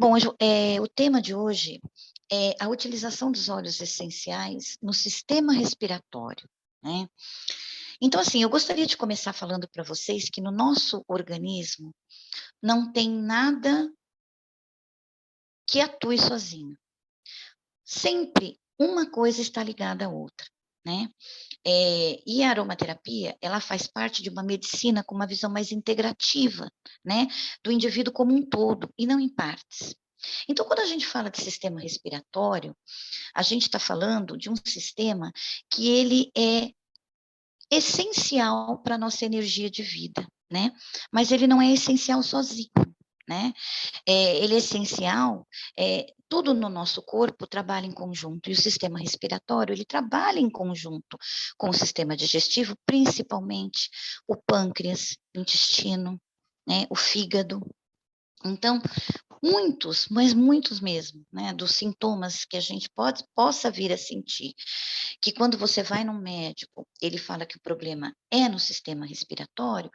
Bom, o tema de hoje é a utilização dos óleos essenciais no sistema respiratório, né. Então, assim, eu gostaria de começar falando para vocês que no nosso organismo não tem nada que atue sozinho. Sempre uma coisa está ligada à outra, né. E a aromaterapia, ela faz parte de uma medicina com uma visão mais integrativa, né, do indivíduo como um todo e não em partes. Então, quando a gente fala de sistema respiratório, a gente está falando de um sistema que ele é essencial para a nossa energia de vida, né, mas ele não é essencial sozinho, né. Ele é essencial, tudo no nosso corpo trabalha em conjunto, e o sistema respiratório, ele trabalha em conjunto com o sistema digestivo, principalmente o pâncreas, o intestino, né, o fígado. Então, muitos, mas muitos mesmo, né, dos sintomas que a gente possa vir a sentir, que quando você vai num médico, ele fala que o problema é no sistema respiratório,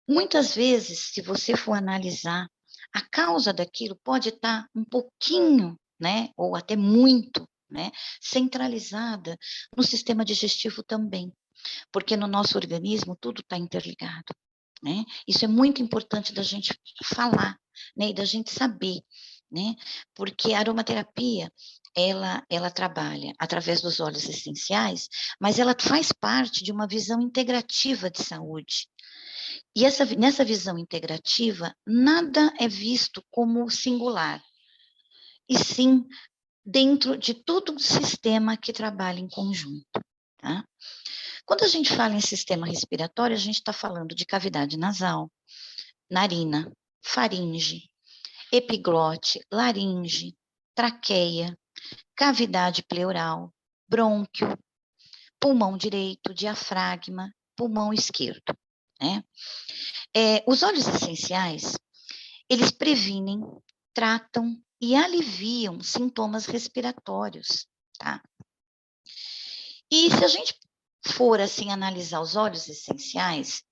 muitas vezes, se você for analisar, a causa daquilo pode estar um pouquinho, né, ou até muito, né, centralizada no sistema digestivo também, porque no nosso organismo tudo está interligado, né. Isso é muito importante da gente falar, né, e da gente saber, né, porque a aromaterapia, ela trabalha através dos óleos essenciais, mas ela faz parte de uma visão integrativa de saúde. E nessa visão integrativa, nada é visto como singular, e sim dentro de todo um sistema que trabalha em conjunto, tá. Quando a gente fala em sistema respiratório, a gente está falando de cavidade nasal, narina, faringe, epiglote, laringe, traqueia, cavidade pleural, brônquio, pulmão direito, diafragma, pulmão esquerdo, né. Os óleos essenciais, eles previnem, tratam e aliviam sintomas respiratórios, tá. E se a gente for, assim, analisar os óleos essenciais,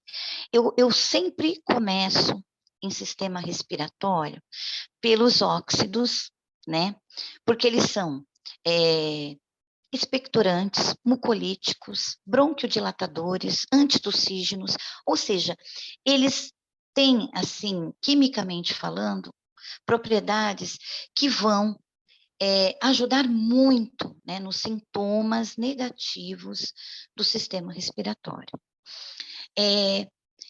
eu sempre começo em sistema respiratório pelos óxidos, né, porque eles são, eh, expectorantes, mucolíticos, bronquiodilatadores, antitussígenos, ou seja, eles têm, assim, quimicamente falando, propriedades que vão, ajudar muito, né, nos sintomas negativos do sistema respiratório. Eh,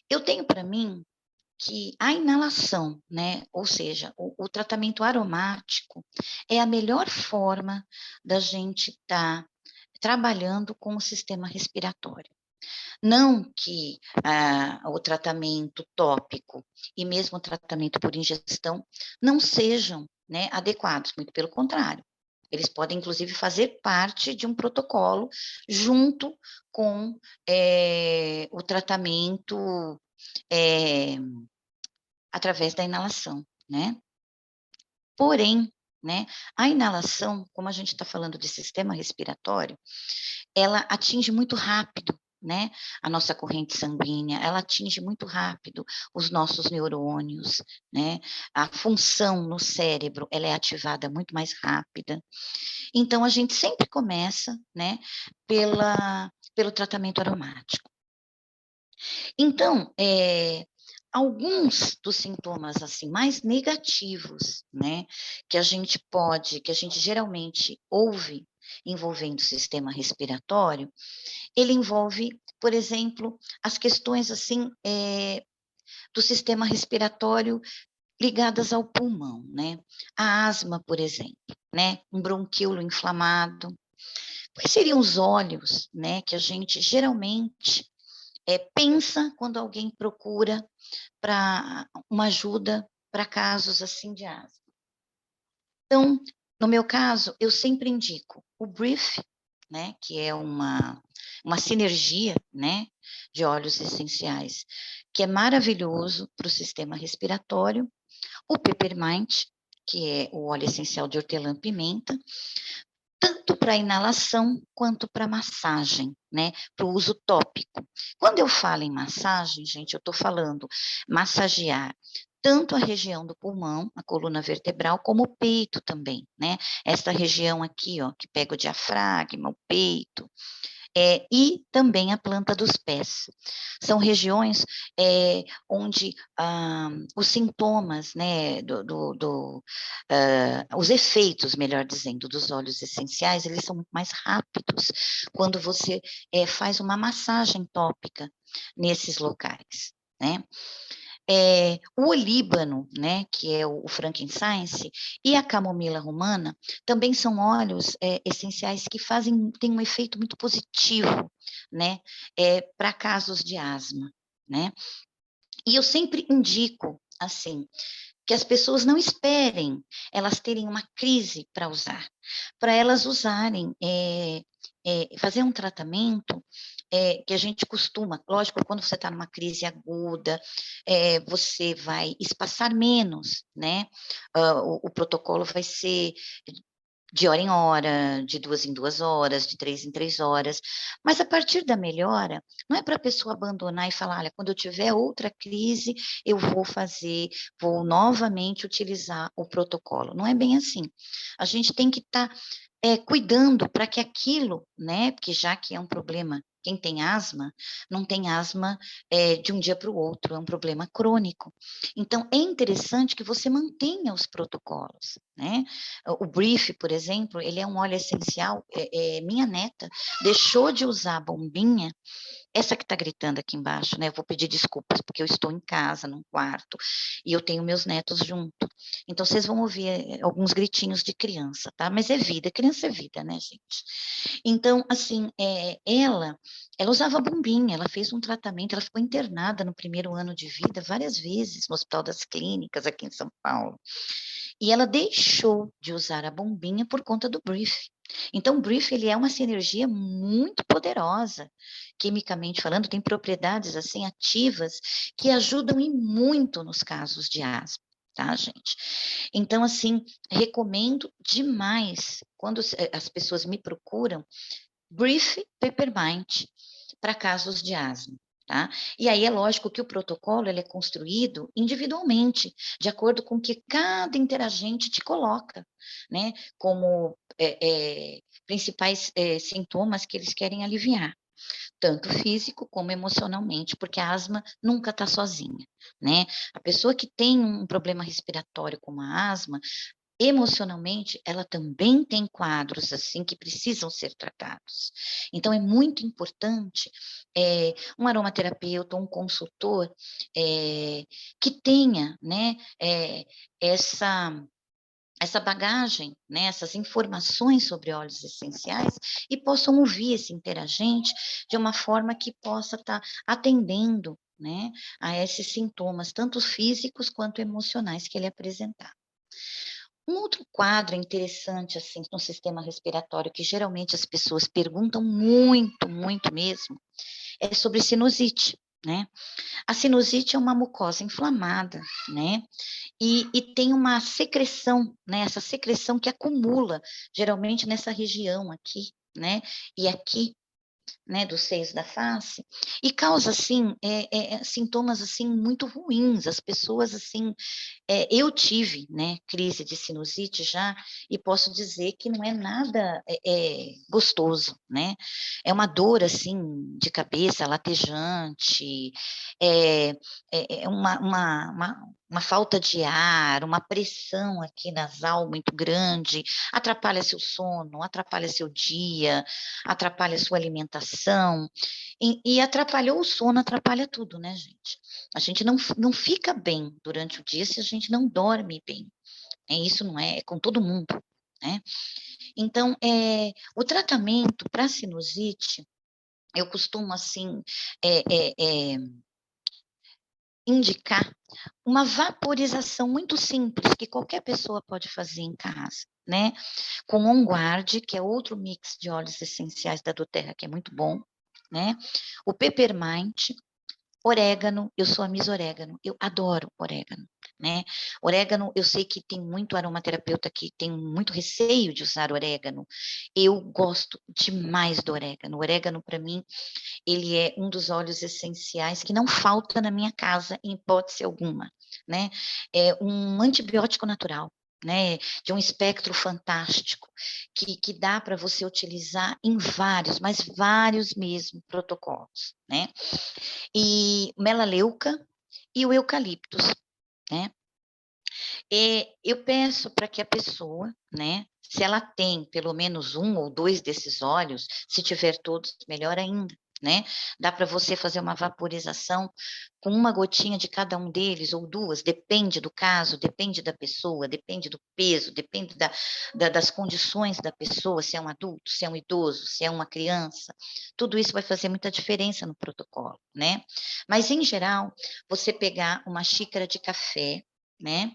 eu tenho para mim que a inalação, né, ou seja, o tratamento aromático é a melhor forma da gente estar trabalhando com o sistema respiratório. Não que, o tratamento tópico e mesmo o tratamento por ingestão não sejam, né, adequados, muito pelo contrário. Eles podem inclusive fazer parte de um protocolo junto com, o tratamento, eh, através da inalação, né. Porém, né, a inalação, como a gente está falando de sistema respiratório, ela atinge muito rápido, né, a nossa corrente sanguínea, ela atinge muito rápido os nossos neurônios, né, a função no cérebro, ela é ativada muito mais rápida. Então a gente sempre começa, né, pelo tratamento aromático. Então, alguns dos sintomas, assim, mais negativos, né, que a gente geralmente ouve envolvendo o sistema respiratório, ele envolve, por exemplo, as questões, assim, do sistema respiratório ligadas ao pulmão, né. A asma, por exemplo, né, um bronquíolo inflamado. Quais seriam os óleos, né, que a gente geralmente, pensa quando alguém procura para uma ajuda para casos, assim, de asma? Então, no meu caso, eu sempre indico o Brief, né, que é uma sinergia, né, de óleos essenciais, que é maravilhoso para o sistema respiratório, o Peppermint, que é o óleo essencial de hortelã-pimenta, tanto para inalação quanto para massagem, né, para o uso tópico. Quando eu falo em massagem, gente, eu estou falando massagear tanto a região do pulmão, a coluna vertebral, como o peito também, né? Esta região aqui, ó, que pega o diafragma, o peito, e também a planta dos pés. São regiões onde os sintomas, né, os efeitos, melhor dizendo, dos óleos essenciais, eles são muito mais rápidos quando você faz uma massagem tópica nesses locais, né? O olíbano, né, que é o frankincense, e a camomila romana, também são óleos essenciais que têm um efeito muito positivo, né, para casos de asma, né? E eu sempre indico, assim, que as pessoas não esperem elas terem uma crise para usar, para elas usarem, fazer um tratamento que a gente costuma, lógico, quando você está numa crise aguda, você vai espaçar menos, né? O protocolo vai ser de hora em hora, de 2 em 2 horas, de 3 em 3 horas, mas a partir da melhora, não é para a pessoa abandonar e falar: "Olha, quando eu tiver outra crise, eu vou novamente utilizar o protocolo", não é bem assim. A gente tem que estar, cuidando para que aquilo, né, porque já que é um problema, quem tem asma, não tem asma, de um dia para o outro, é um problema crônico. Então é interessante que você mantenha os protocolos, né. O Brief, por exemplo, ele é um óleo essencial, minha neta deixou de usar a bombinha, essa que está gritando aqui embaixo, né, eu vou pedir desculpas, porque eu estou em casa, num quarto, e eu tenho meus netos junto. Então vocês vão ouvir, alguns gritinhos de criança, tá, mas é vida, criança é vida, né, gente. Então, assim, ela usava bombinha, ela fez um tratamento, ela ficou internada no primeiro ano de vida várias vezes no Hospital das Clínicas, aqui em São Paulo. E ela deixou de usar a bombinha por conta do Brief. Então, o Brief, ele é uma sinergia muito poderosa, quimicamente falando, tem propriedades, assim, ativas, que ajudam e muito nos casos de asma, tá, gente? Então, assim, recomendo demais, quando as pessoas me procuram, Brief Peppermint, para casos de asma. Tá? E aí é lógico que o protocolo ele é construído individualmente, de acordo com o que cada interagente te coloca, né? Como principais sintomas que eles querem aliviar, tanto físico como emocionalmente, porque a asma nunca está sozinha, né? A pessoa que tem um problema respiratório como a asma, emocionalmente, ela também tem quadros, assim, que precisam ser tratados. Então é muito importante, um aromaterapeuta, um consultor, que tenha, né, essa bagagem, né, essas informações sobre óleos essenciais e possam ouvir esse interagente de uma forma que possa estar atendendo, né, a esses sintomas, tanto físicos quanto emocionais que ele apresentar. Um outro quadro interessante, assim, no sistema respiratório, que geralmente as pessoas perguntam muito, muito mesmo, é sobre sinusite, né? A sinusite é uma mucosa inflamada, né? E tem uma secreção, né? Essa secreção que acumula, geralmente nessa região aqui, né? E aqui, né, dos seios da face, e causa, assim, sintomas, assim, muito ruins. As pessoas, assim, eu tive, né, crise de sinusite já, e posso dizer que não é nada gostoso, né? É uma dor, assim, de cabeça latejante, é uma falta de ar, uma pressão aqui nasal muito grande, atrapalha seu sono, atrapalha seu dia, atrapalha sua alimentação, e atrapalhou o sono, atrapalha tudo, né, gente? A gente não fica bem durante o dia se a gente não dorme bem. Isso não é com todo mundo, né? Então, o tratamento para sinusite, eu costumo, assim, eh eh eh, indicar uma vaporização muito simples, que qualquer pessoa pode fazer em casa, né? Com On Guard, que é outro mix de óleos essenciais da doTERRA, que é muito bom, né? O Peppermint, orégano, eu sou a Miss Orégano, eu adoro orégano, né? Orégano, eu sei que tem muito aromaterapeuta que tem muito receio de usar orégano. Eu gosto demais do orégano. O orégano, para mim, ele é um dos óleos essenciais que não falta na minha casa, em hipótese alguma. né? É um antibiótico natural, né? De um espectro fantástico, que dá para você utilizar em vários, mas vários mesmo protocolos, né? E melaleuca e o eucaliptus, né? Eu peço para que a pessoa, né, se ela tem pelo menos um ou dois desses óleos, se tiver todos, melhor ainda, né? Dá para você fazer uma vaporização com uma gotinha de cada um deles, ou duas, depende do caso, depende da pessoa, depende do peso, depende das condições da pessoa, se é um adulto, se é um idoso, se é uma criança. Tudo isso vai fazer muita diferença no protocolo, né? Mas, em geral, você pegar uma xícara de café, né?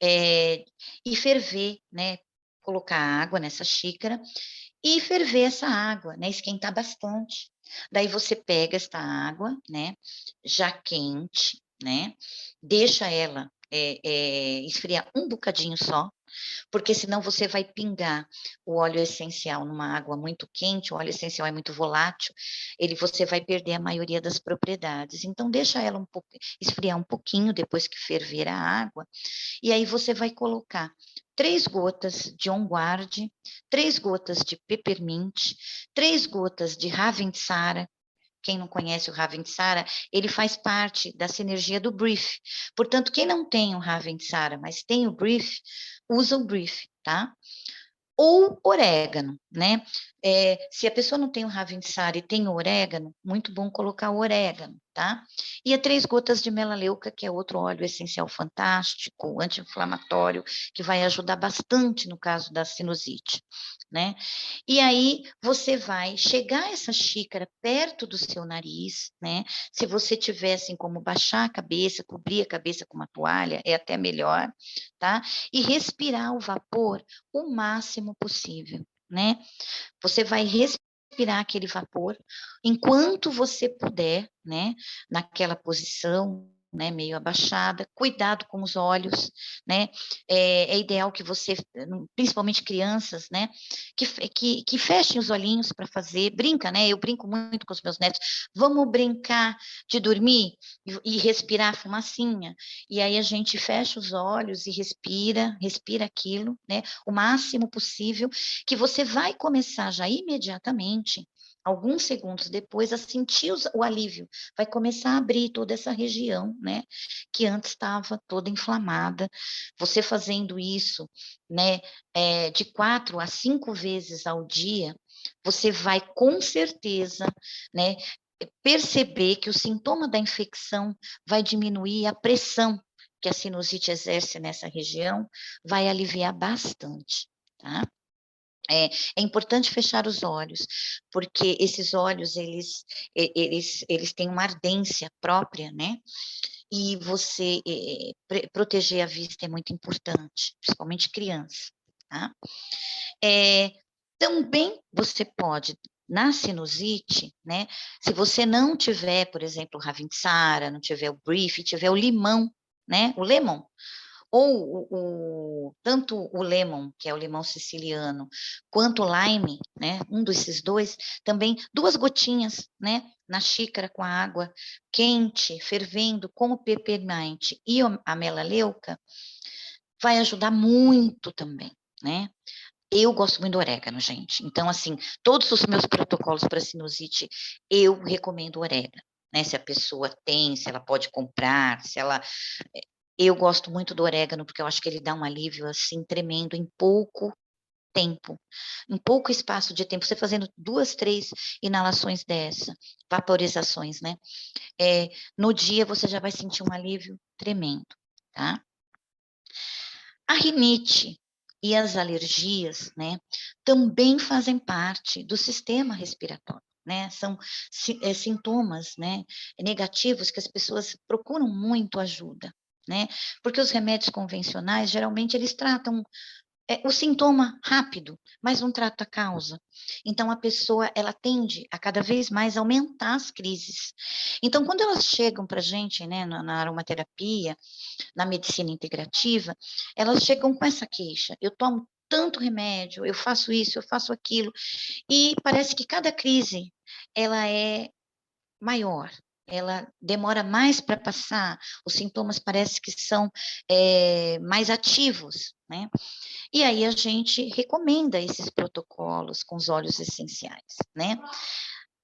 E ferver, né? Colocar água nessa xícara e ferver essa água, né? Esquentar bastante. Daí você pega esta água, né? Já quente, né? Deixa ela esfriar um bocadinho só, porque senão você vai pingar o óleo essencial numa água muito quente, o óleo essencial é muito volátil, você vai perder a maioria das propriedades. Então, deixa ela esfriar um pouquinho depois que ferver a água, e aí você vai colocar 3 gotas de On Guard, 3 gotas de Peppermint, 3 gotas de Ravensara. Quem não conhece o Ravensara, ele faz parte da sinergia do Brief. Portanto, quem não tem o Ravensara, mas tem o Brief, usa o Brief, tá? Ou orégano, né? Se a pessoa não tem o Ravensara e tem o orégano, muito bom colocar o orégano, tá? E 3 gotas de melaleuca, que é outro óleo essencial fantástico, anti-inflamatório, que vai ajudar bastante no caso da sinusite, né? E aí você vai chegar essa xícara perto do seu nariz, né? Se você tiver assim como baixar a cabeça, cobrir a cabeça com uma toalha, é até melhor, tá? E respirar o vapor o máximo possível, né? Você vai respirar aquele vapor enquanto você puder, né? Naquela posição, né, meio abaixada, cuidado com os olhos, né? É ideal que você, principalmente crianças, né, que fechem os olhinhos para fazer, brinca, né? Eu brinco muito com os meus netos. Vamos brincar de dormir e respirar a fumacinha. E aí a gente fecha os olhos e respira aquilo, né? O máximo possível, que você vai começar já imediatamente, alguns segundos depois, a sentir o alívio, vai começar a abrir toda essa região, né, que antes estava toda inflamada. Você fazendo isso, né, de 4 a 5 vezes ao dia, você vai com certeza, né, perceber que o sintoma da infecção vai diminuir, a pressão que a sinusite exerce nessa região vai aliviar bastante, tá? É importante fechar os olhos, porque esses olhos, eles têm uma ardência própria, né? E você proteger a vista é muito importante, principalmente criança, tá? Também você pode, na sinusite, né? Se você não tiver, por exemplo, o Ravensara, não tiver o Brief, tiver o limão, né? O lemon, ou tanto o lemon, que é o limão siciliano, quanto o lime, né? Um desses dois, também 2 gotinhas, né? Na xícara com a água quente, fervendo, com o peppermint e a melaleuca, vai ajudar muito também, né? Eu gosto muito do orégano, gente. Então, assim, todos os meus protocolos para sinusite, eu recomendo orégano, né? Se a pessoa tem, se ela pode comprar, se ela eu gosto muito do orégano, porque eu acho que ele dá um alívio, assim, tremendo em pouco tempo, em pouco espaço de tempo. Você fazendo 2, 3 inalações dessa, vaporizações, né? No dia você já vai sentir um alívio tremendo, tá? A rinite e as alergias, né, também fazem parte do sistema respiratório, né? São sintomas, né, negativos que as pessoas procuram muito ajuda, né? Porque os remédios convencionais, geralmente, eles tratam o sintoma rápido, mas não trata a causa. Então, a pessoa, ela tende a cada vez mais aumentar as crises. Então, quando elas chegam para a gente, né, na aromaterapia, na medicina integrativa, elas chegam com essa queixa. Eu tomo tanto remédio, eu faço isso, eu faço aquilo, e parece que cada crise, ela é maior, ela demora mais para passar, os sintomas parece que são mais ativos, né? E aí a gente recomenda esses protocolos com os óleos essenciais, né?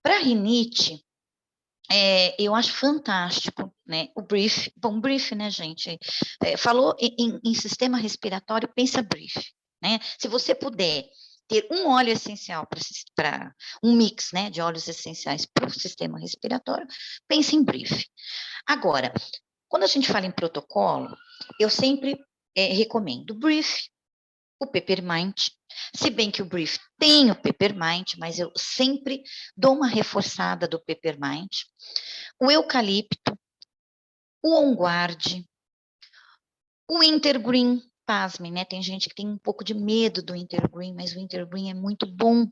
Para rinite, eu acho fantástico, né? O brief, bom, brief, né, gente? Falou em sistema respiratório, pensa brief, né? Se você puder ter um óleo essencial para um mix, né, de óleos essenciais para o sistema respiratório, pense em brief. Agora, quando a gente fala em protocolo, eu sempre recomendo o brief, o peppermint, se bem que o brief tem o peppermint, mas eu sempre dou uma reforçada do peppermint, o eucalipto, o on-guard, o wintergreen, pasmem, né? Tem gente que tem um pouco de medo do wintergreen, mas o wintergreen é muito bom,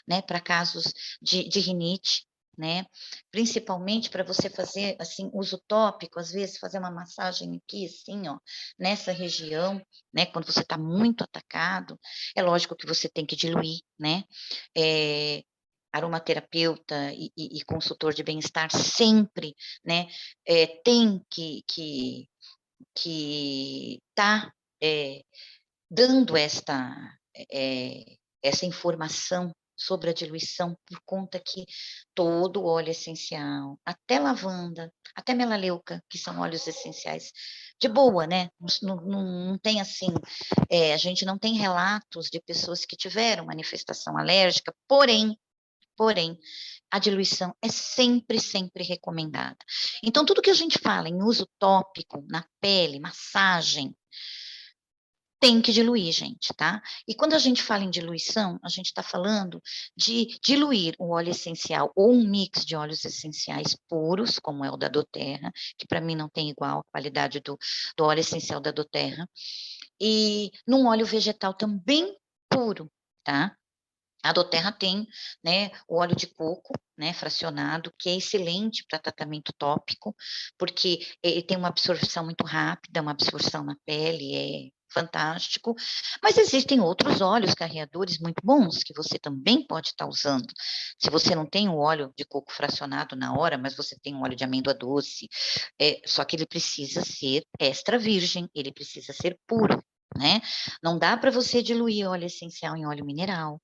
né, para casos de rinite, né? Principalmente para você fazer, assim, uso tópico, às vezes fazer uma massagem aqui, assim, ó, nessa região, né, quando você está muito atacado, é lógico que você tem que diluir, né? Aromaterapeuta e consultor de bem-estar sempre, né, tem que está dando essa informação sobre a diluição, por conta que todo óleo essencial, até lavanda, até melaleuca, que são óleos essenciais, de boa, né? Não tem assim, a gente não tem relatos de pessoas que tiveram manifestação alérgica, porém, a diluição é sempre, sempre recomendada. Então, tudo que a gente fala em uso tópico, na pele, massagem, tem que diluir, gente, tá? E quando a gente fala em diluição, a gente está falando de diluir o óleo essencial ou um mix de óleos essenciais puros, como é o da doTERRA, que para mim não tem igual a qualidade do óleo essencial da doTERRA, e num óleo vegetal também puro, tá? A doTERRA tem, né, o óleo de coco, né, fracionado, que é excelente para tratamento tópico, porque ele tem uma absorção muito rápida, uma absorção na pele, é fantástico. Mas existem outros óleos carreadores muito bons que você também pode estar usando. Se você não tem o óleo de coco fracionado na hora, mas você tem um óleo de amêndoa doce, só que ele precisa ser extra virgem, ele precisa ser puro, né? Não dá para você diluir óleo essencial em óleo mineral,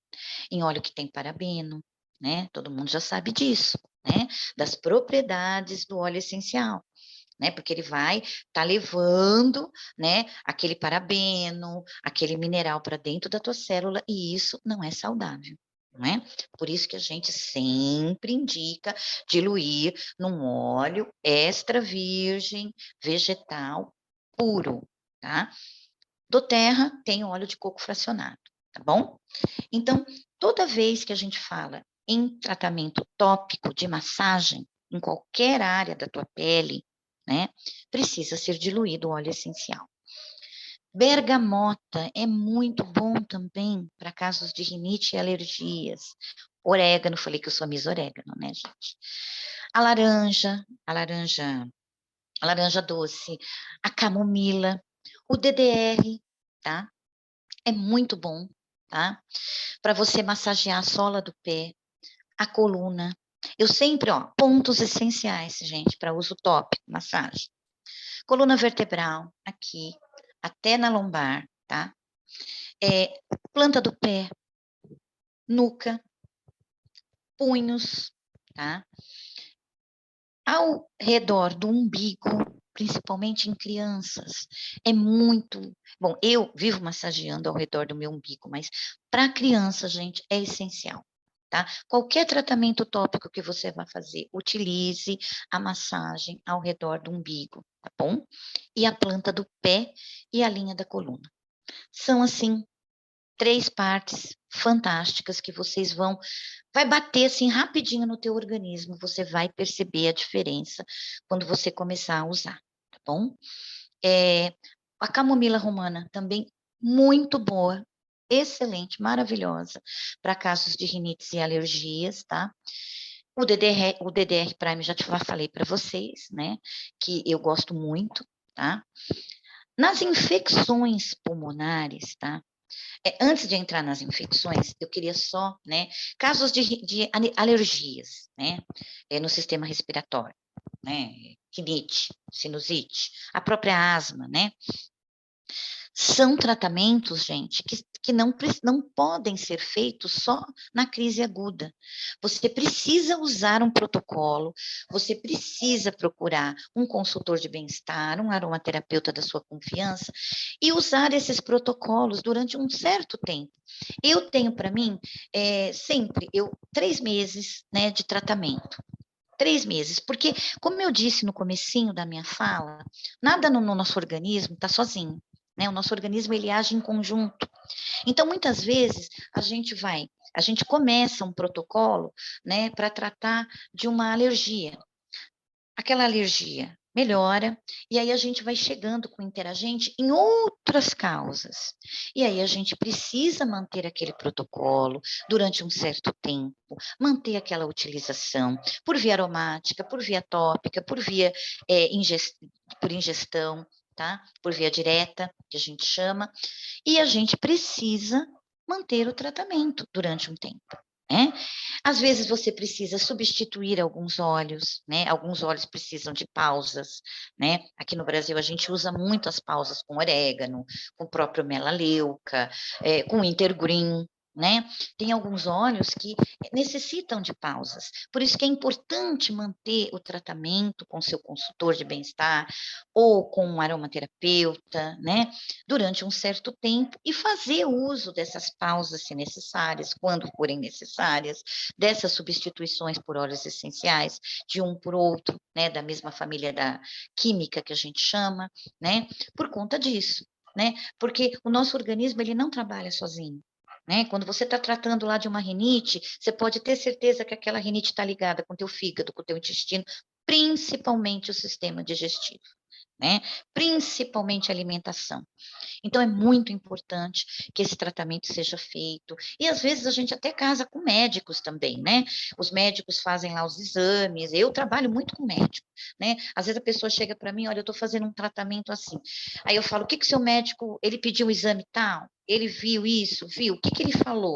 em óleo que tem parabeno, né? Todo mundo já sabe disso, né? Das propriedades do óleo essencial, né? Porque ele vai estar levando, né, aquele parabeno, aquele mineral para dentro da tua célula, e isso não é saudável. Não é? Por isso que a gente sempre indica diluir num óleo extra virgem, vegetal, puro, tá? doTERRA tem óleo de coco fracionado, tá bom? Então, toda vez que a gente fala em tratamento tópico de massagem, em qualquer área da tua pele, né, precisa ser diluído o óleo essencial. Bergamota é muito bom também para casos de rinite e alergias. Orégano, falei que eu sou Miss Orégano, né, gente? A laranja, a laranja doce, a camomila, o DDR, tá? É muito bom, tá? Para você massagear a sola do pé, a coluna. Eu sempre, ó, pontos essenciais, gente, para uso tópico, massagem. Coluna vertebral, aqui, até na lombar, tá? Planta do pé, nuca, punhos, tá? Ao redor do umbigo, principalmente em crianças, é muito bom. Eu vivo massageando ao redor do meu umbigo, mas para criança, gente, é essencial, tá? Qualquer tratamento tópico que você vá fazer, utilize a massagem ao redor do umbigo, tá bom? E a planta do pé e a linha da coluna. São, assim, 3 partes fantásticas que vocês vai bater assim rapidinho no teu organismo, você vai perceber a diferença quando você começar a usar, tá bom? A camomila romana também muito boa, excelente, maravilhosa para casos de rinites e alergias, tá? O DDR Prime já falei para vocês, né? Que eu gosto muito, tá? Nas infecções pulmonares, tá? Antes de entrar nas infecções, eu queria só, né, casos de alergias, né, no sistema respiratório. né? Rinite, sinusite, a própria asma, né? São tratamentos, gente, que não podem ser feitos só na crise aguda. Você precisa usar um protocolo, você precisa procurar um consultor de bem-estar, um aromaterapeuta da sua confiança, e usar esses protocolos durante um certo tempo. Eu tenho para mim, sempre, 3 meses, né, de tratamento. 3 meses, porque, como eu disse no comecinho da minha fala, nada no nosso organismo está sozinho. Né? O nosso organismo ele age em conjunto. Então, muitas vezes, a gente começa um protocolo, né, para tratar de uma alergia. Aquela alergia melhora, e aí a gente vai chegando com o interagente em outras causas. E aí a gente precisa manter aquele protocolo durante um certo tempo, manter aquela utilização por via aromática, por via tópica, por via por ingestão, tá? Por via direta, que a gente chama, e a gente precisa manter o tratamento durante um tempo. Né? Às vezes você precisa substituir alguns óleos, né? Alguns óleos precisam de pausas, né? Aqui no Brasil a gente usa muito as pausas com orégano, com o próprio melaleuca, com intergreen, né? Tem alguns óleos que necessitam de pausas. Por isso que é importante manter o tratamento com seu consultor de bem-estar ou com um aromaterapeuta, né? Durante um certo tempo e fazer uso dessas pausas se necessárias, quando forem necessárias, dessas substituições por óleos essenciais, de um por outro, né? Da mesma família da química que a gente chama, né? Por conta disso, né? Porque o nosso organismo ele não trabalha sozinho. Né? Quando você está tratando lá de uma rinite, você pode ter certeza que aquela rinite está ligada com o teu fígado, com o teu intestino, principalmente o sistema digestivo, né? Principalmente a alimentação. Então, é muito importante que esse tratamento seja feito. E, às vezes, a gente até casa com médicos também, né? Os médicos fazem lá os exames. Eu trabalho muito com médico, né? Às vezes, a pessoa chega para mim, olha, eu estou fazendo um tratamento assim. Aí eu falo, o que que o seu médico, ele pediu um exame tal? Ele viu isso, viu? O que que ele falou?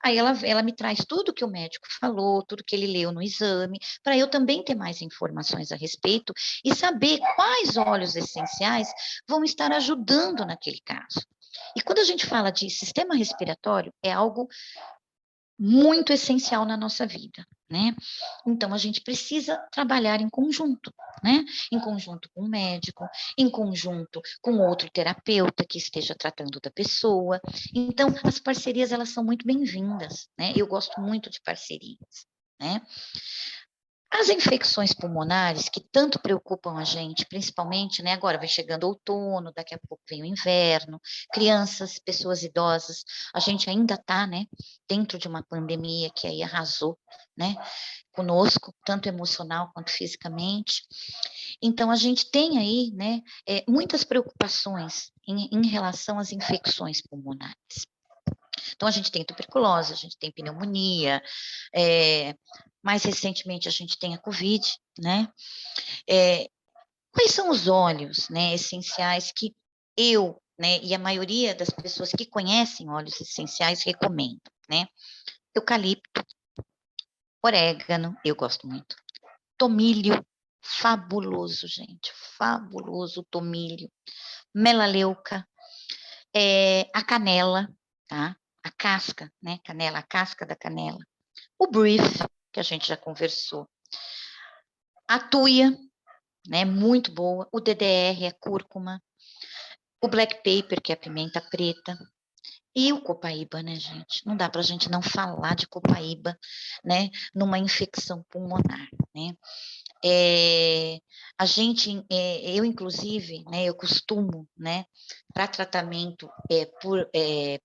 Aí ela me traz tudo que o médico falou, tudo que ele leu no exame, para eu também ter mais informações a respeito e saber quais óleos essenciais vão estar ajudando naquele caso. E quando a gente fala de sistema respiratório, é algo muito essencial na nossa vida, né? Então, a gente precisa trabalhar em conjunto, né? Em conjunto com o médico, em conjunto com outro terapeuta que esteja tratando da pessoa. Então, as parcerias, elas são muito bem-vindas, né? Eu gosto muito de parcerias, né? As infecções pulmonares, que tanto preocupam a gente, principalmente, né, agora vai chegando outono, daqui a pouco vem o inverno, crianças, pessoas idosas, a gente ainda está, né, dentro de uma pandemia que aí arrasou, né, conosco, tanto emocional quanto fisicamente. Então, a gente tem aí, né, muitas preocupações em relação às infecções pulmonares. Então, a gente tem tuberculose, a gente tem pneumonia, mais recentemente a gente tem a Covid, né? Quais são os óleos, né, essenciais que eu, né, e a maioria das pessoas que conhecem óleos essenciais recomendam, né? Eucalipto, orégano, eu gosto muito. Tomilho, fabuloso, gente, fabuloso tomilho. Melaleuca, a canela, tá? A casca, né? Canela, a casca da canela. O brief, que a gente já conversou. A tuia, né? Muito boa. O DDR, a cúrcuma. O black pepper, que é a pimenta preta. E o copaíba, né, gente? Não dá para a gente não falar de copaíba, né? Numa infecção pulmonar, né? A gente, eu inclusive, né? Eu costumo, né? Para tratamento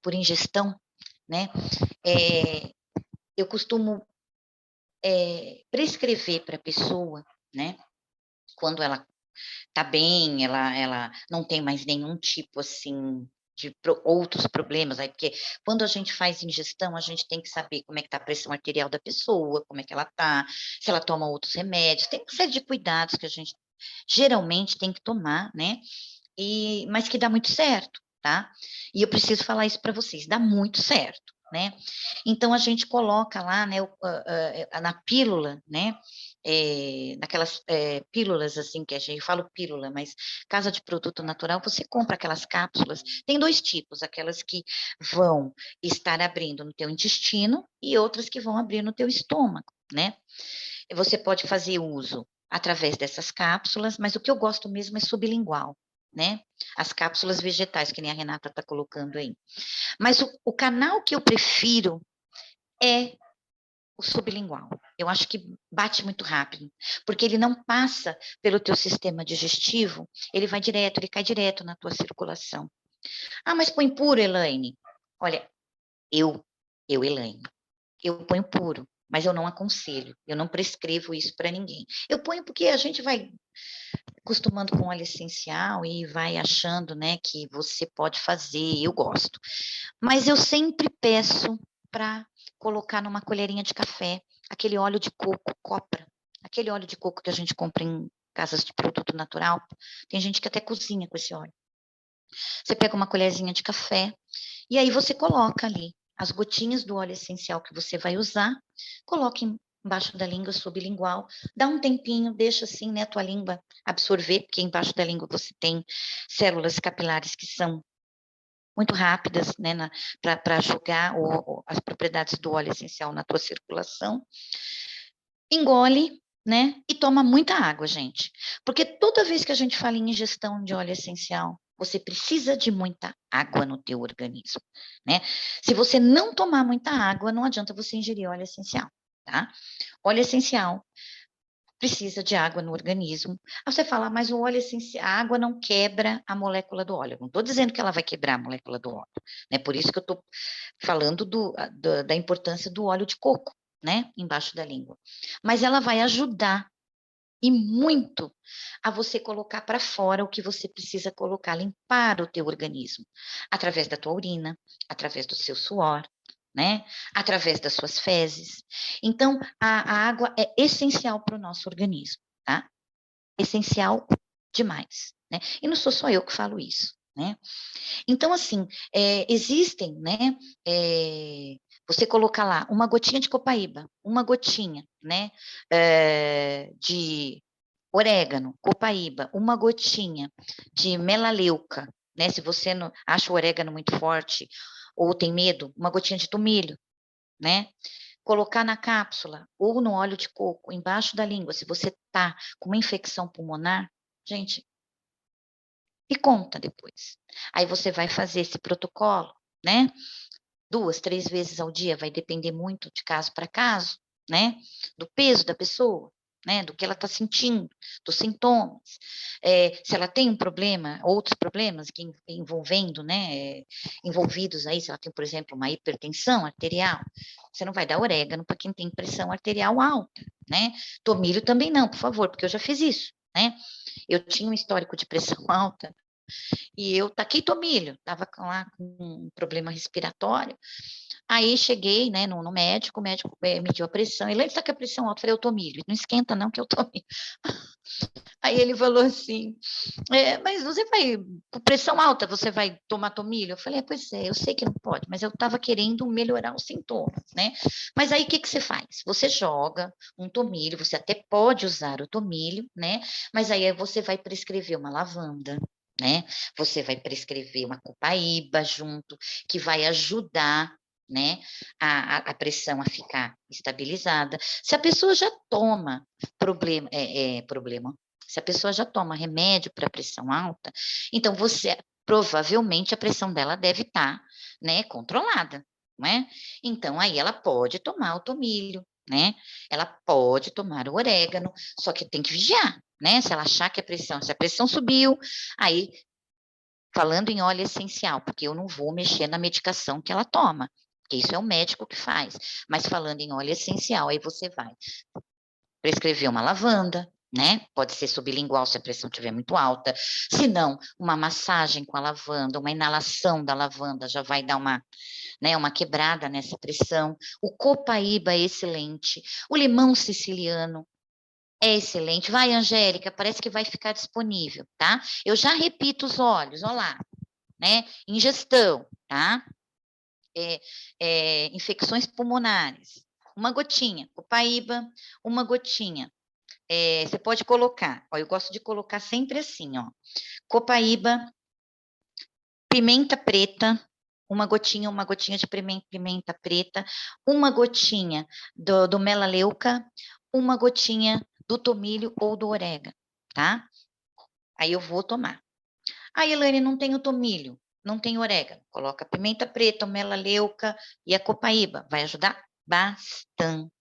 por ingestão, né? Eu costumo prescrever para a pessoa, né? Quando ela tá bem, ela não tem mais nenhum tipo, assim, de outros problemas, aí, porque quando a gente faz ingestão, a gente tem que saber como é que tá a pressão arterial da pessoa, como é que ela tá, se ela toma outros remédios, tem uma série de cuidados que a gente geralmente tem que tomar, né? Mas que dá muito certo, tá? E eu preciso falar isso para vocês, dá muito certo, né? Então, a gente coloca lá, né, na pílula, né, naquelas pílulas, assim, que a gente fala pílula, mas casa de produto natural, você compra aquelas cápsulas. Tem 2 tipos, aquelas que vão estar abrindo no teu intestino e outras que vão abrir no teu estômago, né? E você pode fazer uso através dessas cápsulas, mas o que eu gosto mesmo é sublingual, né? As cápsulas vegetais, que nem a Renata está colocando aí. Mas o canal que eu prefiro é o sublingual. Eu acho que bate muito rápido, porque ele não passa pelo teu sistema digestivo, ele vai direto, ele cai direto na tua circulação. Ah, mas põe puro, Elaine. Olha, eu, Elaine, eu ponho puro, mas eu não aconselho, eu não prescrevo isso para ninguém. Eu ponho porque a gente vai acostumando com óleo essencial e vai achando, né, que você pode fazer, eu gosto. Mas eu sempre peço para colocar numa colherinha de café, aquele óleo de coco, copra, aquele óleo de coco que a gente compra em casas de produto natural. Tem gente que até cozinha com esse óleo. Você pega uma colherzinha de café e aí você coloca ali as gotinhas do óleo essencial que você vai usar, coloca embaixo da língua sublingual, dá um tempinho, deixa assim, né, a tua língua absorver, porque embaixo da língua você tem células capilares que são muito rápidas, né, para jogar as propriedades do óleo essencial na tua circulação. Engole, né, e toma muita água, gente. Porque toda vez que a gente fala em ingestão de óleo essencial, você precisa de muita água no teu organismo, né? Se você não tomar muita água, não adianta você ingerir óleo essencial, tá? Óleo essencial precisa de água no organismo. Aí você fala, mas o óleo essencial, a água não quebra a molécula do óleo. Não estou dizendo que ela vai quebrar a molécula do óleo, né? Por isso que eu estou falando da importância do óleo de coco, né? Embaixo da língua. Mas ela vai ajudar e muito a você colocar para fora o que você precisa colocar, limpar o teu organismo, através da tua urina, através do seu suor, né? Através das suas fezes. Então, a água é essencial para o nosso organismo, tá? Essencial demais, né? E não sou só eu que falo isso, né? Então, assim, existem, né? Você colocar lá uma gotinha de copaíba, uma gotinha, né? De orégano, copaíba, uma gotinha de melaleuca, né? Se você não acha o orégano muito forte ou tem medo, uma gotinha de tomilho, né? Colocar na cápsula ou no óleo de coco embaixo da língua, se você tá com uma infecção pulmonar, gente, e conta depois. Aí você vai fazer esse protocolo, né? 2, 3 vezes ao dia, vai depender muito de caso para caso, né? Do peso da pessoa, né? Do que ela está sentindo, dos sintomas. Se ela tem um problema, outros problemas que envolvendo, né? Envolvidos aí, se ela tem, por exemplo, uma hipertensão arterial, você não vai dar orégano para quem tem pressão arterial alta, né? Tomilho também não, por favor, porque eu já fiz isso, né? Eu tinha um histórico de pressão alta e eu taquei tomilho, estava lá com um problema respiratório. Aí cheguei, né, no médico, o médico mediu a pressão. Ele está com a pressão alta, eu falei, eu tomilho. Não esquenta não, que eu tomilho. Aí ele falou assim, mas você vai, com pressão alta, você vai tomar tomilho? Eu falei, pois é, eu sei que não pode, mas eu estava querendo melhorar os sintomas, né? Mas aí o que, que você faz? Você joga um tomilho, você até pode usar o tomilho, né? Mas aí você vai prescrever uma lavanda, né? Você vai prescrever uma copaíba junto, que vai ajudar, né, a pressão a ficar estabilizada. Se a pessoa já toma problema, se a pessoa já toma remédio para pressão alta, então você provavelmente a pressão dela deve estar, né, controlada, não é? Então aí ela pode tomar o tomilho, né? Ela pode tomar o orégano, só que tem que vigiar, né? Se ela achar que se a pressão subiu, aí falando em óleo essencial, porque eu não vou mexer na medicação que ela toma, porque isso é o médico que faz. Mas falando em óleo essencial, aí você vai prescrever uma lavanda, né? Pode ser sublingual se a pressão estiver muito alta. Se não, uma massagem com a lavanda, uma inalação da lavanda já vai dar uma quebrada nessa pressão. O copaíba é excelente. O limão siciliano é excelente. Vai, Angélica, parece que vai ficar disponível, tá? Eu já repito os óleos, olha lá, né? Ingestão, tá? Infecções pulmonares. Uma gotinha, copaíba, uma gotinha você pode colocar, ó, eu gosto de colocar sempre assim, ó, copaíba, pimenta preta, uma gotinha de pimenta preta, uma gotinha do melaleuca, uma gotinha do tomilho ou do orégano, tá? Aí eu vou tomar. Aí, Elaine, não tem o tomilho, não tem orégano. Coloca a pimenta preta, o melaleuca e a copaíba. Vai ajudar bastante,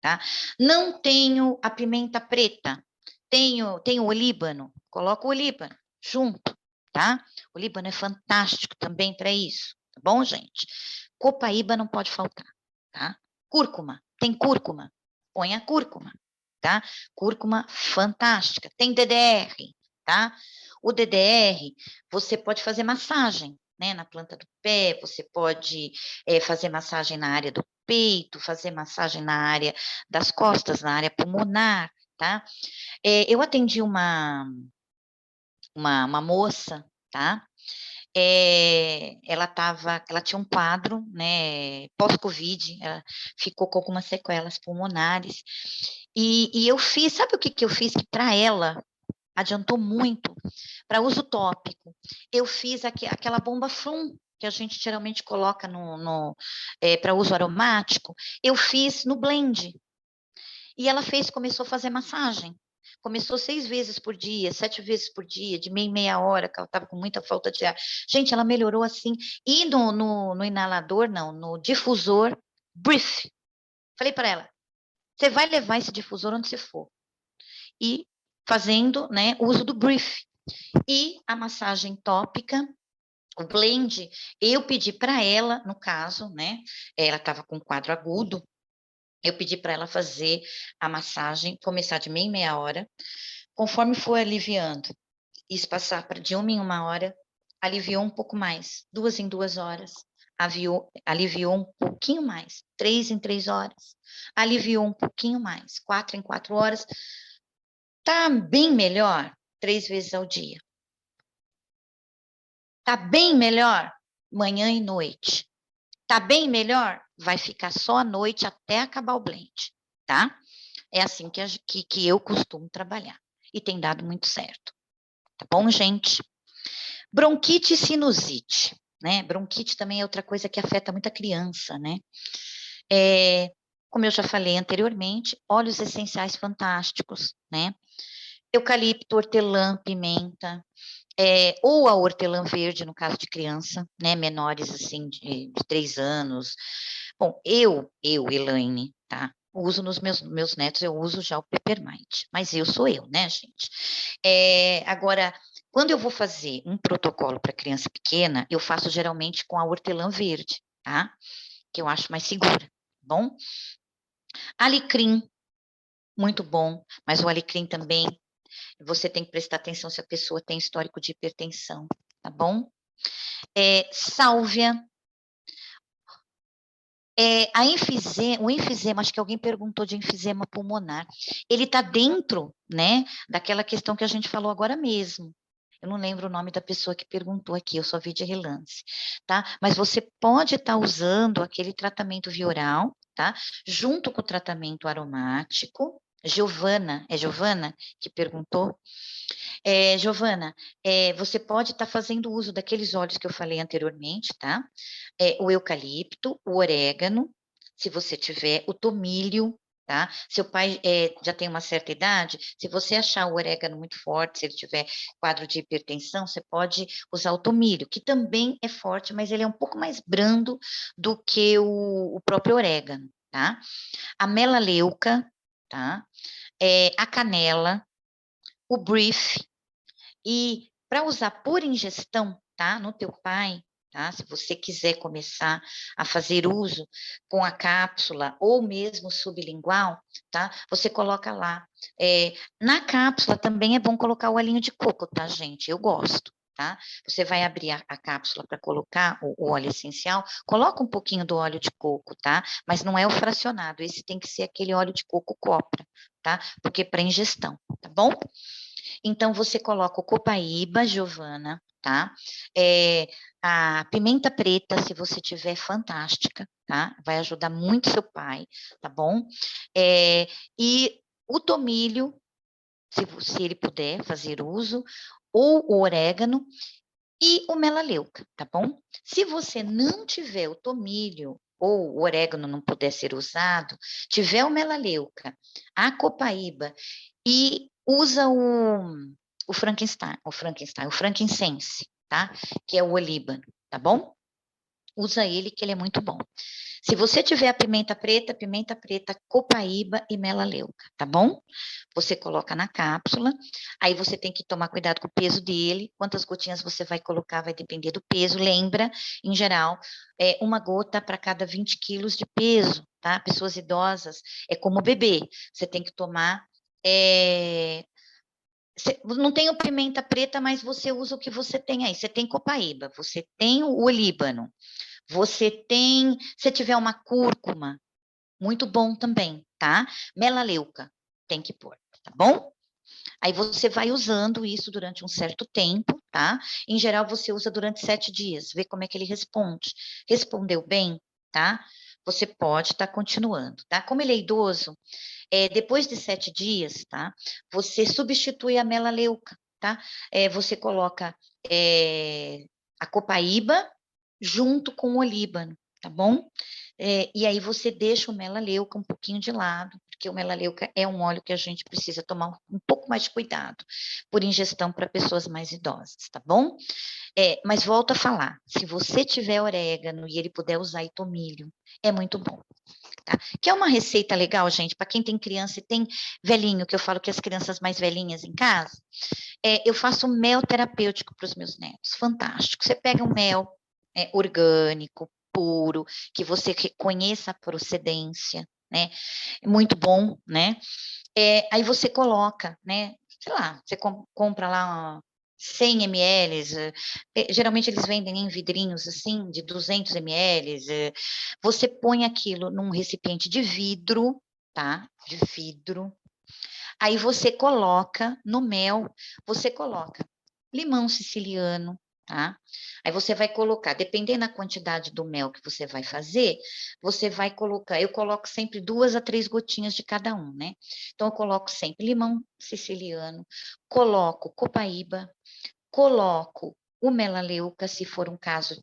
tá? Não tenho a pimenta preta, tenho o olíbano. Coloca o olíbano junto, tá? O olíbano é fantástico também para isso, tá bom, gente? Copaíba não pode faltar, tá? Cúrcuma, tem cúrcuma? Põe a cúrcuma, tá? Cúrcuma fantástica. Tem DDR, tá? O DDR, você pode fazer massagem, né, na planta do pé, você pode fazer massagem na área do peito, fazer massagem na área das costas, na área pulmonar, tá? Eu atendi uma moça, tá? Ela tinha um quadro, né, pós-Covid, ela ficou com algumas sequelas pulmonares, e eu fiz, sabe o que eu fiz que para ela adiantou muito para uso tópico? Eu fiz aquela bomba Flum, que a gente geralmente coloca para uso aromático, eu fiz no blend. E ela começou a fazer massagem. Começou 6 vezes por dia, 7 vezes por dia, de meia em meia hora, que ela estava com muita falta de ar. Gente, ela melhorou assim. E no inalador, não, no difusor, brief. Falei para ela, você vai levar esse difusor onde você for. E fazendo, né, uso do brief. E a massagem tópica, o blend, eu pedi para ela, no caso, né, ela estava com quadro agudo, eu pedi para ela fazer a massagem, começar de meia em meia hora, conforme foi aliviando, isso passar para de 1 em 1 hora, aliviou um pouco mais, 2 em 2 horas, aliviou um pouquinho mais, 3 em 3 horas, aliviou um pouquinho mais, 4 em 4 horas, tá bem melhor 3 vezes ao dia. Tá bem melhor manhã e noite. Tá bem melhor? Vai ficar só à noite até acabar o blend, tá? É assim que eu costumo trabalhar. E tem dado muito certo. Tá bom, gente? Bronquite e sinusite, né? Bronquite também é outra coisa que afeta muita criança, né? Como eu já falei anteriormente, óleos essenciais fantásticos, né? Eucalipto, hortelã, pimenta, ou a hortelã verde, no caso de criança, né? Menores, assim, de 3 anos. Bom, Elaine, tá? Uso nos meus netos, eu uso já o Peppermint, mas eu sou eu, né, gente? Agora, quando eu vou fazer um protocolo para criança pequena, eu faço geralmente com a hortelã verde, tá? Que eu acho mais segura, tá bom? Alecrim, muito bom, mas o alecrim também, você tem que prestar atenção se a pessoa tem histórico de hipertensão, tá bom? Sálvia, o enfisema, acho que alguém perguntou de enfisema pulmonar. Ele está dentro, né, daquela questão que a gente falou agora mesmo. Eu não lembro o nome da pessoa que perguntou aqui, eu só vi de relance, tá? Mas você pode estar usando aquele tratamento via oral, tá? Junto com o tratamento aromático. Giovana, é Giovana que perguntou? Giovana, você pode estar fazendo uso daqueles óleos que eu falei anteriormente, tá? O eucalipto, o orégano, se você tiver, o tomilho, tá? Seu pai já tem uma certa idade, se você achar o orégano muito forte, se ele tiver quadro de hipertensão, você pode usar o tomilho, que também é forte, mas ele é um pouco mais brando do que o próprio orégano, tá? A melaleuca, tá? A canela, o brief, e para usar por ingestão, tá? No teu pai, tá? Se você quiser começar a fazer uso com a cápsula ou mesmo sublingual, tá? Você coloca lá. Na cápsula também é bom colocar o olhinho de coco, tá, gente? Eu gosto. Tá? Você vai abrir a cápsula para colocar o óleo essencial, coloca um pouquinho do óleo de coco, tá? Mas não é o fracionado, esse tem que ser aquele óleo de coco copra, tá? Porque para ingestão, tá bom? Então, você coloca o copaíba, Giovana, tá? A pimenta preta, se você tiver, fantástica, tá? Vai ajudar muito seu pai, tá bom? E o tomilho, se ele puder fazer uso, ou o orégano, e o melaleuca, tá bom? Se você não tiver o tomilho ou o orégano não puder ser usado, tiver o melaleuca, a copaíba e usa o o frankincense, tá? Que é o olíbano, tá bom? Usa ele que ele é muito bom. Se você tiver a pimenta preta, copaíba e melaleuca, tá bom? Você coloca na cápsula, aí você tem que tomar cuidado com o peso dele, quantas gotinhas você vai colocar vai depender do peso, lembra, em geral, uma gota para cada 20 quilos de peso, tá? Pessoas idosas, é como bebê, você tem que tomar, não tem o pimenta preta, mas você usa o que você tem aí, você tem copaíba, você tem o olíbano, se tiver uma cúrcuma, muito bom também, tá? Melaleuca, tem que pôr, tá bom? Aí você vai usando isso durante um certo tempo, tá? Em geral, você usa durante 7 dias, vê como é que ele responde. Respondeu bem, tá? Você pode estar continuando, tá? Como ele é idoso, depois de 7 dias, tá? Você substitui a melaleuca, tá? Você coloca a copaíba junto com o olíbano, tá bom? E aí você deixa o melaleuca um pouquinho de lado, porque o melaleuca é um óleo que a gente precisa tomar um pouco mais de cuidado por ingestão para pessoas mais idosas, tá bom? Mas volto a falar, se você tiver orégano e ele puder usar e tomilho, é muito bom. Tá? Que é uma receita legal, gente, para quem tem criança e tem velhinho, que eu falo que as crianças mais velhinhas em casa, eu faço mel terapêutico para os meus netos, fantástico. Você pega um mel orgânico, puro, que você conheça a procedência, né? Muito bom, né? Aí você coloca, né? Sei lá, você compra lá 100 ml, geralmente eles vendem em vidrinhos assim, de 200 ml, você põe aquilo num recipiente de vidro, tá? De vidro. Aí você coloca no mel, você coloca limão siciliano, tá? Aí você vai colocar, dependendo da quantidade do mel que você vai fazer, você vai colocar, eu coloco sempre 2 a 3 gotinhas de cada um, né? Então eu coloco sempre limão siciliano, coloco copaíba, coloco o melaleuca, se for um caso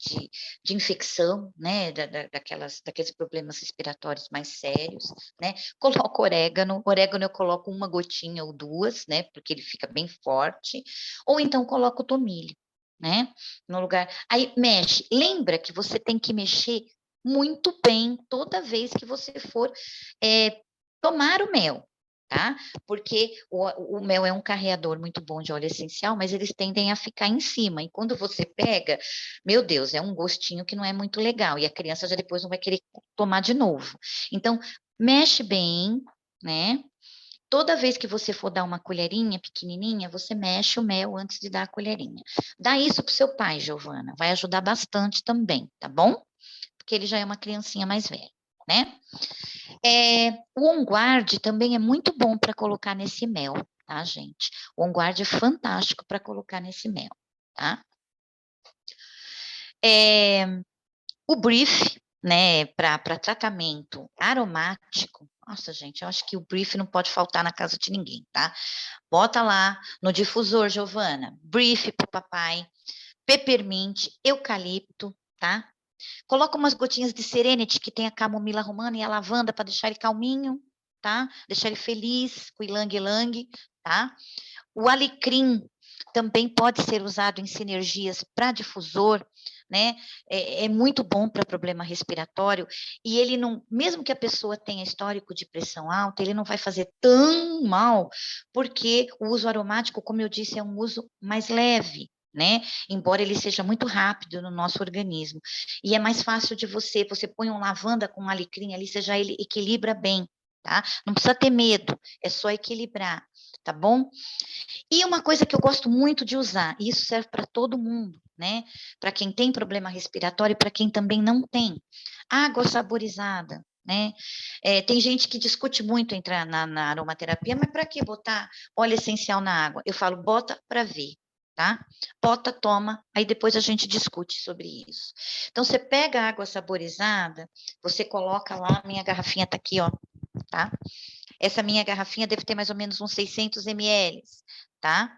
de infecção, né, daqueles problemas respiratórios mais sérios, né, coloco orégano eu coloco uma gotinha ou 2, né, porque ele fica bem forte, ou então coloco tomilho, né, no lugar, aí mexe, lembra que você tem que mexer muito bem toda vez que você for tomar o mel, tá? Porque o mel é um carreador muito bom de óleo essencial, mas eles tendem a ficar em cima. E quando você pega, meu Deus, é um gostinho que não é muito legal. E a criança já depois não vai querer tomar de novo. Então, mexe bem, né? Toda vez que você for dar uma colherinha pequenininha, você mexe o mel antes de dar a colherinha. Dá isso pro seu pai, Giovana. Vai ajudar bastante também, tá bom? Porque ele já é uma criancinha mais velha, né? O On Guard também é muito bom para colocar nesse mel, tá, gente? O On Guard é fantástico para colocar nesse mel, tá? O Brief, né, para tratamento aromático, nossa, gente, eu acho que o Brief não pode faltar na casa de ninguém, tá? Bota lá no difusor, Giovana, Brief para o papai, peppermint, eucalipto, tá? Coloca umas gotinhas de Serenity, que tem a camomila romana e a lavanda, para deixar ele calminho, tá? Deixar ele feliz, com o ilang-ilang, tá? O alecrim também pode ser usado em sinergias para difusor, né? É muito bom para problema respiratório, e ele não, mesmo que a pessoa tenha histórico de pressão alta, ele não vai fazer tão mal, porque o uso aromático, como eu disse, é um uso mais leve, né? Embora ele seja muito rápido no nosso organismo. E é mais fácil de você põe um lavanda com um alecrim ali, você já ele equilibra bem, tá? Não precisa ter medo, é só equilibrar, tá bom? E uma coisa que eu gosto muito de usar, e isso serve para todo mundo, né? Para quem tem problema respiratório e para quem também não tem. Água saborizada, né? Tem gente que discute muito entrar na aromaterapia, mas para que botar óleo essencial na água? Eu falo, bota para ver, tá? Bota, toma, aí depois a gente discute sobre isso. Então, você pega a água saborizada, você coloca lá, minha garrafinha tá aqui, ó, tá? Essa minha garrafinha deve ter mais ou menos uns 600 ml, tá?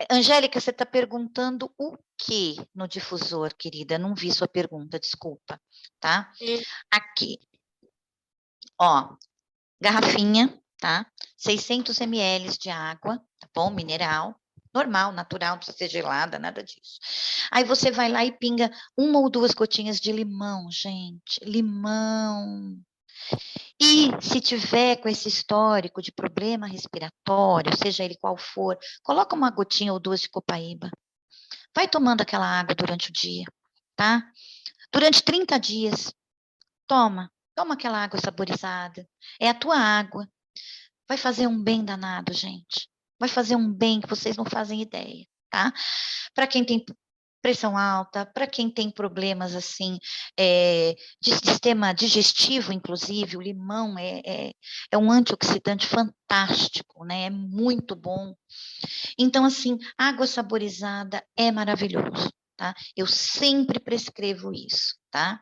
Angélica, você está perguntando o que no difusor, querida? Não vi sua pergunta, desculpa, tá? Aqui, ó, garrafinha, tá? 600 ml de água, tá bom? Mineral, normal, natural, não precisa ser gelada, nada disso. Aí você vai lá e pinga 1 ou 2 gotinhas de limão, gente, limão. E se tiver com esse histórico de problema respiratório, seja ele qual for, coloca 1 gotinha ou 2 de copaíba. Vai tomando aquela água durante o dia, tá? Durante 30 dias, toma aquela água saborizada. É a tua água. Vai fazer um bem danado, gente. Vai fazer um bem que vocês não fazem ideia, tá? Para quem tem pressão alta, para quem tem problemas assim, de sistema digestivo, inclusive, o limão é um antioxidante fantástico, né? É muito bom. Então, assim, água saborizada é maravilhoso, tá? Eu sempre prescrevo isso, tá?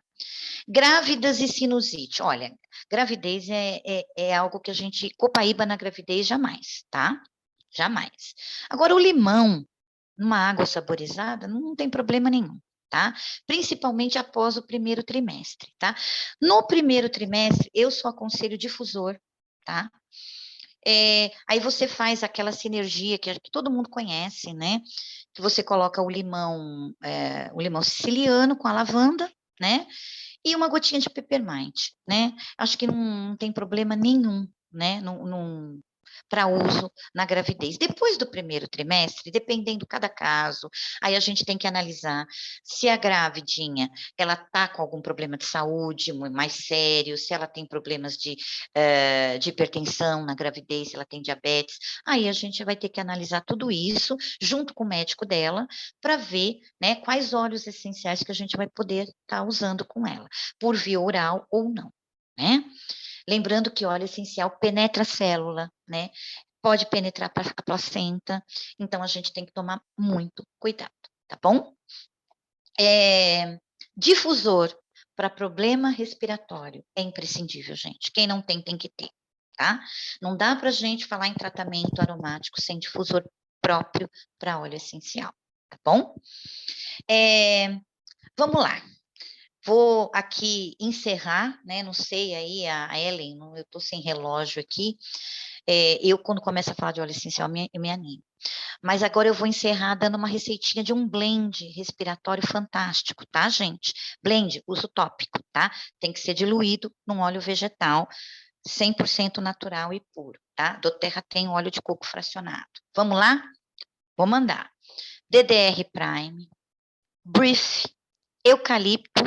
Grávidas e sinusite. Olha, gravidez é algo que a gente... Copaíba na gravidez, jamais, tá? Jamais. Agora, o limão, numa água saborizada, não tem problema nenhum, tá? Principalmente após o primeiro trimestre, tá? No primeiro trimestre, eu só aconselho difusor, tá? Aí você faz aquela sinergia que todo mundo conhece, né? Que você coloca o limão siciliano com a lavanda, né? E 1 gotinha de peppermint, né? Acho que não tem problema nenhum, né? Para uso na gravidez. Depois do primeiro trimestre, dependendo de cada caso, aí a gente tem que analisar se a gravidinha, ela está com algum problema de saúde mais sério, se ela tem problemas de hipertensão na gravidez, se ela tem diabetes, aí a gente vai ter que analisar tudo isso junto com o médico dela para ver, né, quais óleos essenciais que a gente vai poder estar usando com ela, por via oral ou não, né? Lembrando que óleo essencial penetra a célula, né? Pode penetrar a placenta, então a gente tem que tomar muito cuidado, tá bom? Difusor para problema respiratório é imprescindível, gente. Quem não tem, tem que ter, tá? Não dá para a gente falar em tratamento aromático sem difusor próprio para óleo essencial, tá bom? Vamos lá. Vou aqui encerrar, né? Não sei aí, a Ellen, eu estou sem relógio aqui. Eu, quando começo a falar de óleo essencial, eu me animo. Mas agora eu vou encerrar dando uma receitinha de um blend respiratório fantástico, tá, gente? Blend, uso tópico, tá? Tem que ser diluído num óleo vegetal, 100% natural e puro, tá? doTERRA tem óleo de coco fracionado. Vamos lá? Vou mandar. DDR Prime, Brief, eucalipto,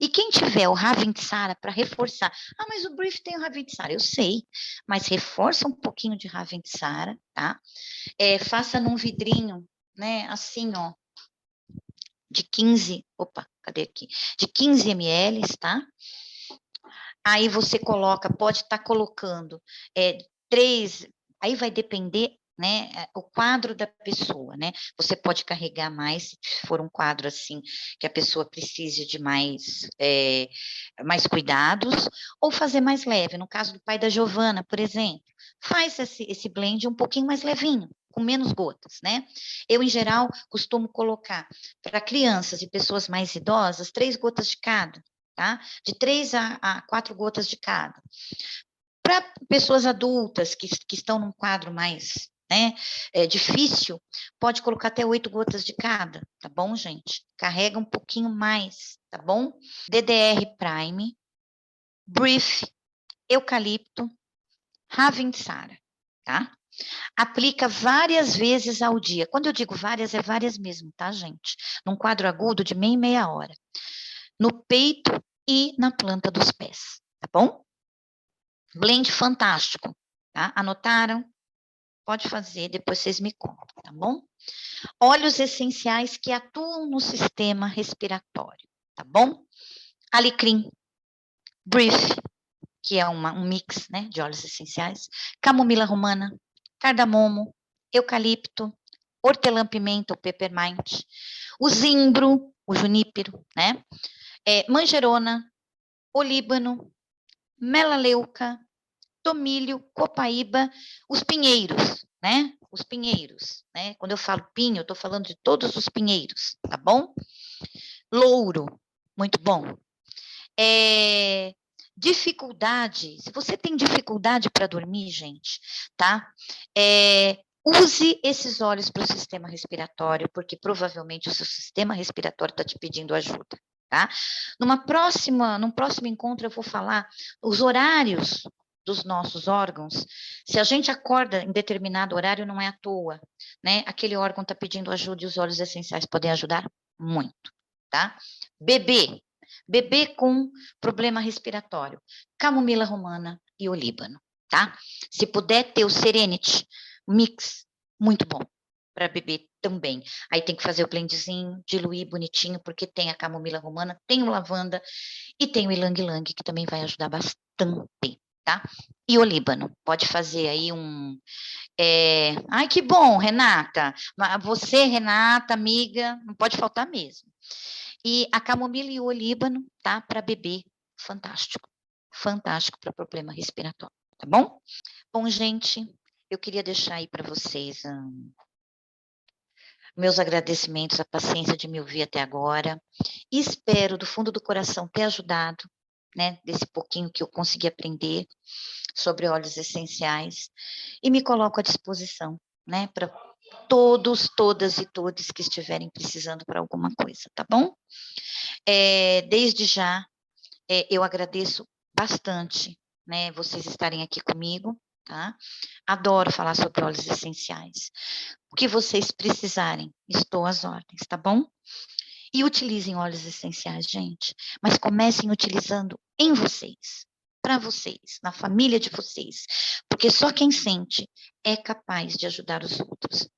e quem tiver o Ravensara para reforçar, mas o Brief tem o Ravensara, eu sei, mas reforça um pouquinho de Ravensara, tá? Faça num vidrinho, né, assim, ó, de 15, cadê aqui? De 15 ml, tá? Aí você coloca, pode estar colocando 3, aí vai depender, né, o quadro da pessoa, né? Você pode carregar mais, se for um quadro assim, que a pessoa precise de mais cuidados, ou fazer mais leve. No caso do pai da Giovana, por exemplo, faz esse blend um pouquinho mais levinho, com menos gotas, né? Eu, em geral, costumo colocar para crianças e pessoas mais idosas, 3 gotas de cada, tá? De 3 a 4 gotas de cada. Para pessoas adultas que estão num quadro mais, né, difícil, pode colocar até 8 gotas de cada, tá bom, gente? Carrega um pouquinho mais, tá bom? DDR Prime, Brief, eucalipto, Ravensara, tá? Aplica várias vezes ao dia. Quando eu digo várias, é várias mesmo, tá, gente? Num quadro agudo de meia hora. No peito e na planta dos pés, tá bom? Blend fantástico, tá? Anotaram? Pode fazer, depois vocês me contam, tá bom? Óleos essenciais que atuam no sistema respiratório, tá bom? Alecrim, Brief, que é um mix, né, de óleos essenciais, camomila romana, cardamomo, eucalipto, hortelã-pimenta ou peppermint, o zimbro, o junípero, né? Manjerona, olíbano, melaleuca, tomilho, copaíba, os pinheiros, né? Os pinheiros, né? Quando eu falo pinho, eu estou falando de todos os pinheiros, tá bom? Louro, muito bom. Dificuldade, se você tem dificuldade para dormir, gente, tá? Use esses óleos para o sistema respiratório, porque provavelmente o seu sistema respiratório está te pedindo ajuda, tá? Num próximo encontro eu vou falar os horários dos nossos órgãos. Se a gente acorda em determinado horário, não é à toa, né? Aquele órgão está pedindo ajuda e os óleos essenciais podem ajudar muito, tá? Bebê com problema respiratório, camomila romana e olíbano, tá? Se puder ter o Serenity Mix, muito bom para beber também. Aí tem que fazer o blendzinho, diluir bonitinho, porque tem a camomila romana, tem o lavanda e tem o ilang-ilang, que também vai ajudar bastante, tá? E olíbano, pode fazer aí Ai, que bom, Renata. Você, Renata, amiga, não pode faltar mesmo. E a camomila e o olíbano, tá? Para beber, fantástico. Fantástico para problema respiratório, tá bom? Bom, gente, eu queria deixar aí para vocês meus agradecimentos, a paciência de me ouvir até agora. Espero, do fundo do coração, ter ajudado, né? Desse pouquinho que eu consegui aprender sobre óleos essenciais. E me coloco à disposição, né? Para todos, todas e todos que estiverem precisando para alguma coisa, tá bom? Desde já, eu agradeço bastante, né, vocês estarem aqui comigo, tá? Adoro falar sobre óleos essenciais. O que vocês precisarem, estou às ordens, tá bom? E utilizem óleos essenciais, gente, mas comecem utilizando em vocês, para vocês, na família de vocês, porque só quem sente é capaz de ajudar os outros.